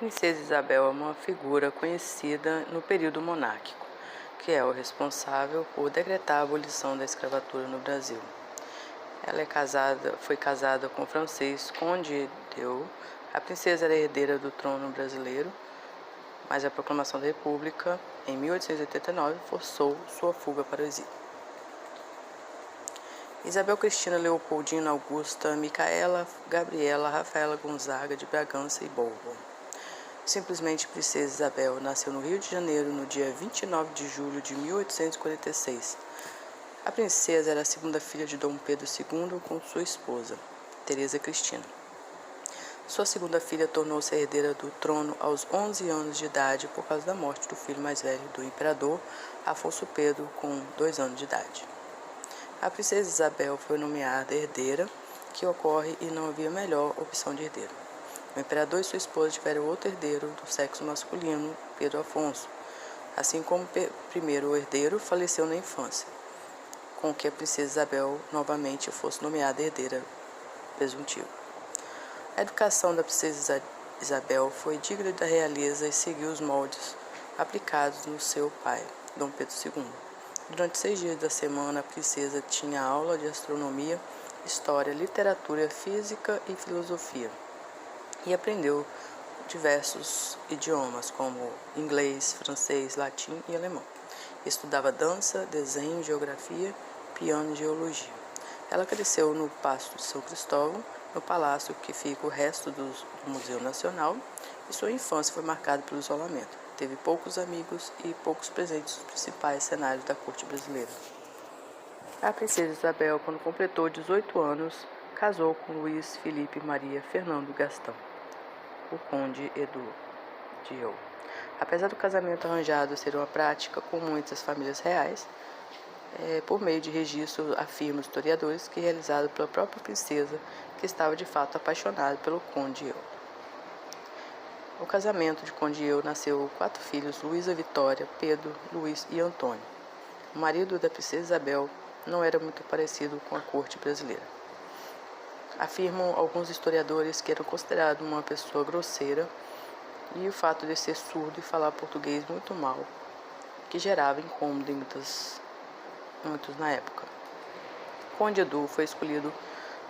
princesa Isabel é uma figura conhecida no período monárquico, que é o responsável por decretar a abolição da escravatura no Brasil. Ela foi casada com o francês Conde d'Eu. A princesa era herdeira do trono brasileiro, mas a proclamação da República, em 1889, forçou sua fuga para o exílio. Isabel Cristina Leopoldina Augusta Micaela Gabriela Rafaela Gonzaga de Bragança e Bourbon. Simplesmente Princesa Isabel nasceu no Rio de Janeiro no dia 29 de julho de 1846. A princesa era a segunda filha de Dom Pedro II com sua esposa, Teresa Cristina. Sua segunda filha tornou-se herdeira do trono aos 11 anos de idade por causa da morte do filho mais velho do imperador, Afonso Pedro, com 2 anos de idade. A princesa Isabel foi nomeada herdeira, que ocorre e não havia melhor opção de herdeiro. O imperador e sua esposa tiveram outro herdeiro do sexo masculino, Pedro Afonso, assim como o primeiro herdeiro faleceu na infância, com que a princesa Isabel novamente fosse nomeada herdeira presuntiva. A educação da princesa Isabel foi digna da realeza e seguiu os moldes aplicados no seu pai, Dom Pedro II. Durante 6 dias da semana, a princesa tinha aula de astronomia, história, literatura, física e filosofia, e aprendeu diversos idiomas, como inglês, francês, latim e alemão. Estudava dança, desenho, geografia, piano e geologia. Ela cresceu no Paço de São Cristóvão, no palácio que fica o resto do Museu Nacional, e sua infância foi marcada pelo isolamento. Teve poucos amigos e poucos presentes nos principais cenários da corte brasileira. A princesa Isabel, quando completou 18 anos, casou com Luiz Felipe Maria Fernando Gastão, o conde d'Eu. Apesar do casamento arranjado ser uma prática com muitas famílias reais, por meio de registro, afirmam os historiadores que realizado pela própria princesa, que estava de fato apaixonada pelo conde d'Eu. O casamento de Conde d'Eu nasceu 4 filhos: Luísa Vitória, Pedro, Luiz e Antônio. O marido da princesa Isabel não era muito parecido com a corte brasileira. Afirmam alguns historiadores que era considerado uma pessoa grosseira, e o fato de ser surdo e falar português muito mal, que gerava incômodo em muitos na época. Conde d'Eu foi escolhido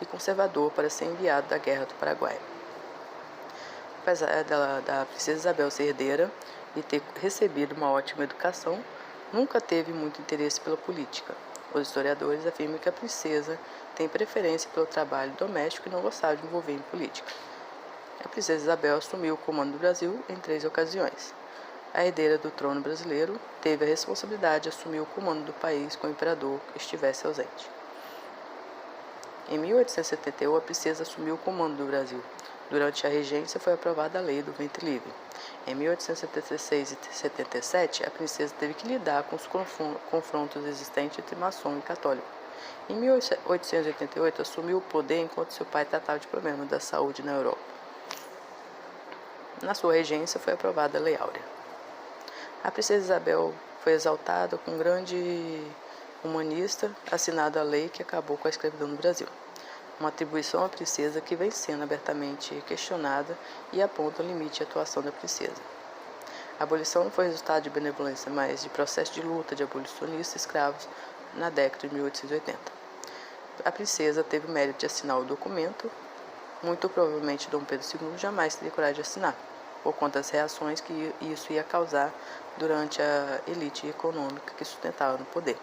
e conservador para ser enviado da Guerra do Paraguai. Apesar da princesa Isabel ser herdeira e ter recebido uma ótima educação, nunca teve muito interesse pela política. Os historiadores afirmam que a princesa tem preferência pelo trabalho doméstico e não gostava de envolver em política. A princesa Isabel assumiu o comando do Brasil em 3 ocasiões. A herdeira do trono brasileiro teve a responsabilidade de assumir o comando do país quando o imperador estivesse ausente. Em 1871, a princesa assumiu o comando do Brasil. Durante a regência foi aprovada a lei do ventre livre. Em 1876 e 77, a princesa teve que lidar com os confrontos existentes entre maçom e católico. Em 1888, assumiu o poder enquanto seu pai tratava de problemas da saúde na Europa. Na sua regência foi aprovada a Lei Áurea. A princesa Isabel foi exaltada como grande humanista, assinada a lei que acabou com a escravidão no Brasil. Uma atribuição à princesa que vem sendo abertamente questionada e aponta o limite de atuação da princesa. A abolição não foi resultado de benevolência, mas de processo de luta de abolicionistas escravos na década de 1880. A princesa teve o mérito de assinar o documento. Muito provavelmente Dom Pedro II jamais teria coragem de assinar, por conta das reações que isso ia causar durante a elite econômica que sustentava no poder.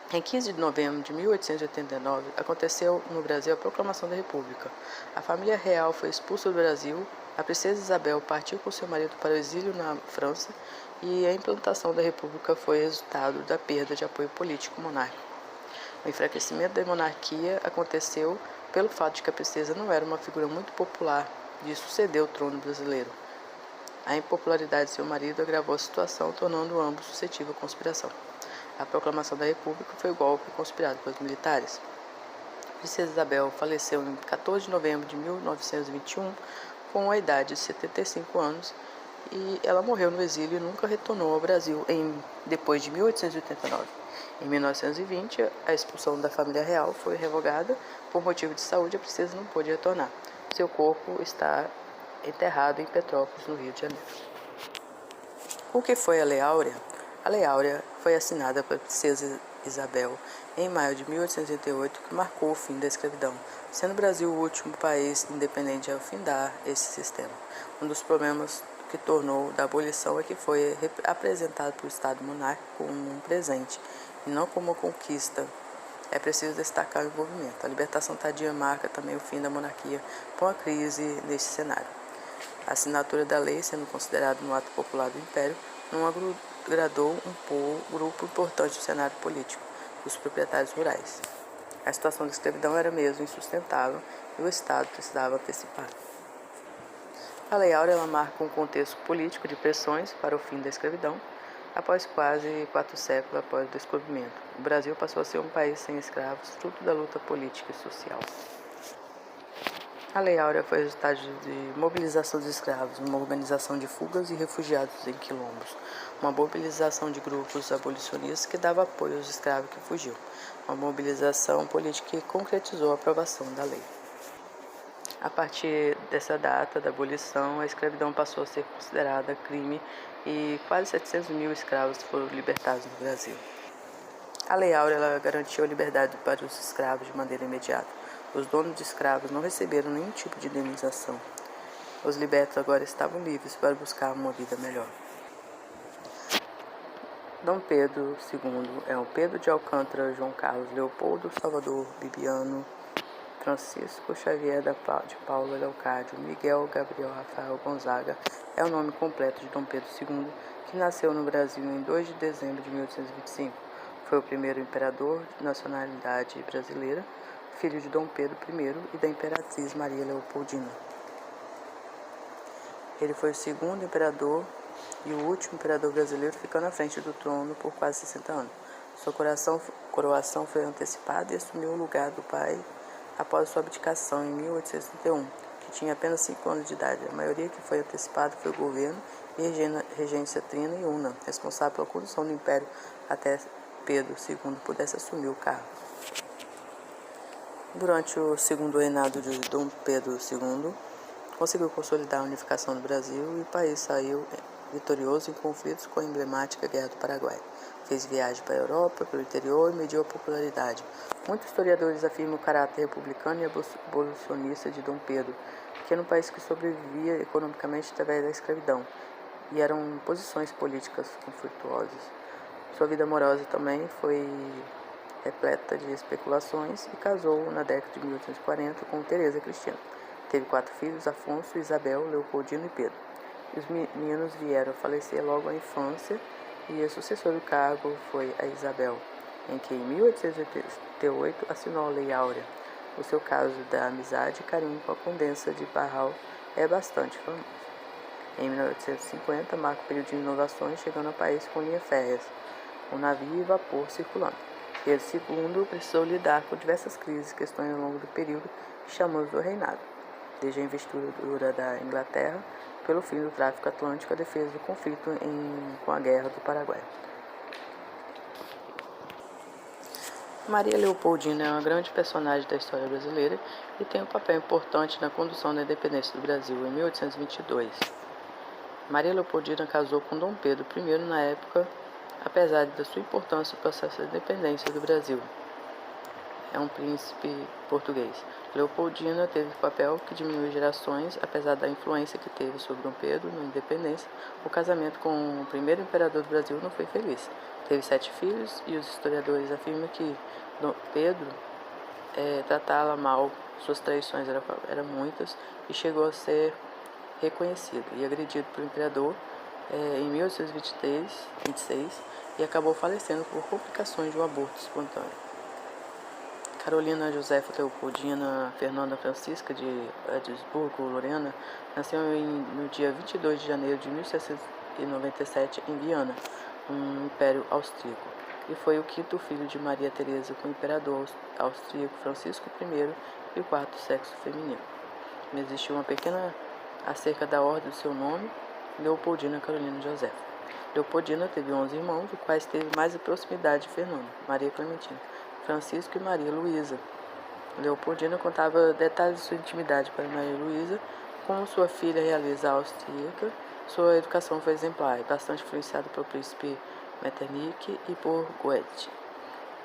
Em 15 de novembro de 1889, aconteceu no Brasil a proclamação da República. A família real foi expulsa do Brasil, a princesa Isabel partiu com seu marido para o exílio na França e a implantação da República foi resultado da perda de apoio político monárquico. O enfraquecimento da monarquia aconteceu pelo fato de que a princesa não era uma figura muito popular de suceder o trono brasileiro. A impopularidade de seu marido agravou a situação, tornando ambos suscetíveis à conspiração. A proclamação da República foi o golpe conspirado pelos militares. A princesa Isabel faleceu em 14 de novembro de 1921, com a idade de 75 anos, e ela morreu no exílio e nunca retornou ao Brasil depois de 1889. Em 1920, a expulsão da família real foi revogada. Por motivo de saúde, a princesa não pôde retornar. Seu corpo está enterrado em Petrópolis, no Rio de Janeiro. O que foi a Lei Áurea? A Lei Áurea foi assinada pela princesa Isabel em maio de 1888, que marcou o fim da escravidão, sendo o Brasil o último país independente a findar esse sistema. Um dos problemas que tornou da abolição é que foi apresentado para o Estado monárquico como um presente e não como uma conquista. É preciso destacar o envolvimento. A libertação tardia marca também o fim da monarquia, com a crise neste cenário. A assinatura da lei, sendo considerada um ato popular do Império, não agradou grupo importante do cenário político, os proprietários rurais. A situação da escravidão era mesmo insustentável e o Estado precisava antecipar. A Lei Áurea marca um contexto político de pressões para o fim da escravidão, após quase 4 séculos após o descobrimento. O Brasil passou a ser um país sem escravos, fruto da luta política e social. A Lei Áurea foi resultado de mobilização dos escravos, uma organização de fugas e refugiados em quilombos, uma mobilização de grupos abolicionistas que dava apoio aos escravos que fugiam, uma mobilização política que concretizou a aprovação da lei. A partir dessa data da abolição, a escravidão passou a ser considerada crime e quase 700 mil escravos foram libertados no Brasil. A Lei Áurea garantiu a liberdade para os escravos de maneira imediata. Os donos de escravos não receberam nenhum tipo de indenização. Os libertos agora estavam livres para buscar uma vida melhor. Dom Pedro II é um Pedro de Alcântara, João Carlos, Leopoldo, Salvador, Bibiano, Francisco Xavier de Paula, Leocádio, Miguel, Gabriel, Rafael, Gonzaga é o nome completo de Dom Pedro II, que nasceu no Brasil em 2 de dezembro de 1825. Foi o primeiro imperador de nacionalidade brasileira, filho de Dom Pedro I e da imperatriz Maria Leopoldina. Ele foi o segundo imperador e o último imperador brasileiro, ficando à frente do trono por quase 60 anos. Sua coroação foi antecipada e assumiu o lugar do pai após sua abdicação em 1831, que tinha apenas 5 anos de idade. A maioria que foi antecipada foi o governo e regência trina e una, responsável pela condução do império até Pedro II pudesse assumir o cargo. Durante o segundo reinado de Dom Pedro II, conseguiu consolidar a unificação do Brasil e o país saiu vitorioso em conflitos com a emblemática Guerra do Paraguai. Fez viagem para a Europa, pelo interior e mediu a popularidade. Muitos historiadores afirmam o caráter republicano e abolicionista de Dom Pedro, que era um país que sobrevivia economicamente através da escravidão, e eram posições políticas conflituosas. Sua vida amorosa também foi repleta de especulações e casou na década de 1840 com Teresa Cristina. Teve 4 filhos, Afonso, Isabel, Leopoldino e Pedro. Os meninos vieram a falecer logo à infância e a sucessora do cargo foi a Isabel, em que em 1888 assinou a Lei Áurea. O seu caso da amizade e carinho com a Condessa de Barral é bastante famoso. Em 1850, marca o período de inovações, chegando ao país com linhas férreas, um navio e vapor circulando. Pedro II precisou lidar com diversas crises e questões ao longo do período que chamamos do reinado, desde a investidura da Inglaterra, pelo fim do tráfico atlântico, a defesa do conflito com a Guerra do Paraguai. Maria Leopoldina é uma grande personagem da história brasileira e tem um papel importante na condução da independência do Brasil em 1822. Maria Leopoldina casou com Dom Pedro I na época, apesar da sua importância no processo de independência do Brasil. É um príncipe português. Leopoldina teve papel que diminuiu gerações, apesar da influência que teve sobre Dom Pedro na independência. O casamento com o primeiro imperador do Brasil não foi feliz. Teve 7 filhos e os historiadores afirmam que Dom Pedro tratava mal, suas traições eram muitas e chegou a ser reconhecido e agredido pelo imperador em 1826 e acabou falecendo por complicações de um aborto espontâneo. Carolina Josefa Leopoldina Fernanda Francisca de Habsburgo, Lorena, nasceu no dia 22 de janeiro de 1797 em Viana, no Império Austríaco, e foi o 5º filho de Maria Teresa com o imperador austríaco Francisco I e o 4º sexo feminino. Existiu uma pequena acerca da ordem do seu nome, Leopoldina Carolina Josefa. Leopoldina teve 11 irmãos, os quais teve mais a proximidade de Fernando, Maria Clementina, Francisco e Maria Luísa. Leopoldina contava detalhes de sua intimidade para Maria Luísa, Como sua filha realiza a austríaca, sua educação foi exemplar e bastante influenciada pelo príncipe Metternich e por Goethe.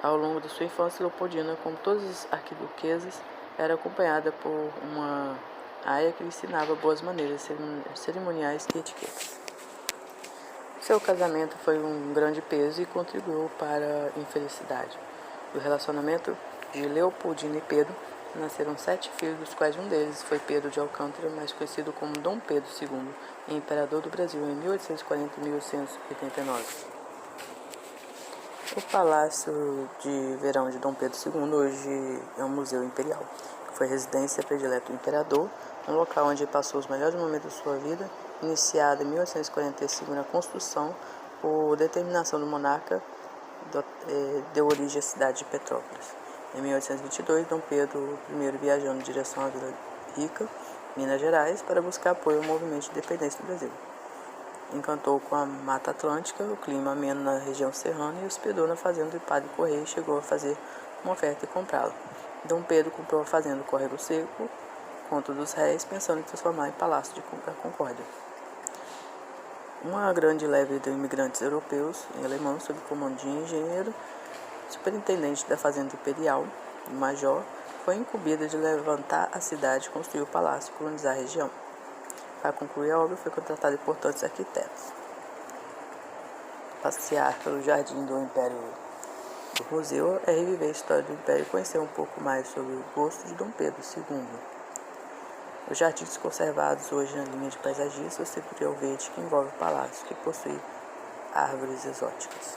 Ao longo de sua infância, Leopoldina, como todas as arquiduquesas, era acompanhada por uma aia que lhe ensinava boas maneiras cerimoniais e etiqueta. Seu casamento foi um grande peso e contribuiu para a infelicidade. Do relacionamento de Leopoldina e Pedro, nasceram 7 filhos, dos quais um deles foi Pedro de Alcântara, mais conhecido como Dom Pedro II, imperador do Brasil em 1840 e 1889. O Palácio de Verão de Dom Pedro II hoje é um museu imperial, que foi residência predileta do imperador, um local onde passou os melhores momentos de sua vida, iniciada em 1845 na construção, por determinação do monarca, deu origem à cidade de Petrópolis. Em 1822, Dom Pedro I viajando em direção à Vila Rica, Minas Gerais, para buscar apoio ao movimento de independência do Brasil. Encantou com a Mata Atlântica, o clima ameno na região serrana e hospedou na fazenda do Padre Correia e chegou a fazer uma oferta e comprá-la. Dom Pedro comprou a fazenda do Córrego Seco, contra dos réis, pensando em transformar em Palácio da Concórdia. Uma grande leve de imigrantes europeus em alemão, sob comando de engenheiro, superintendente da fazenda imperial, o major, foi incumbida de levantar a cidade, construir o palácio e colonizar a região. Para concluir a obra, foi contratado importantes arquitetos. Passear pelo jardim do Império do Museu é reviver a história do Império e conhecer um pouco mais sobre o gosto de Dom Pedro II. Os jardins conservados hoje na linha de paisagistas, você poderia o verde que envolve o palácio, que possui árvores exóticas.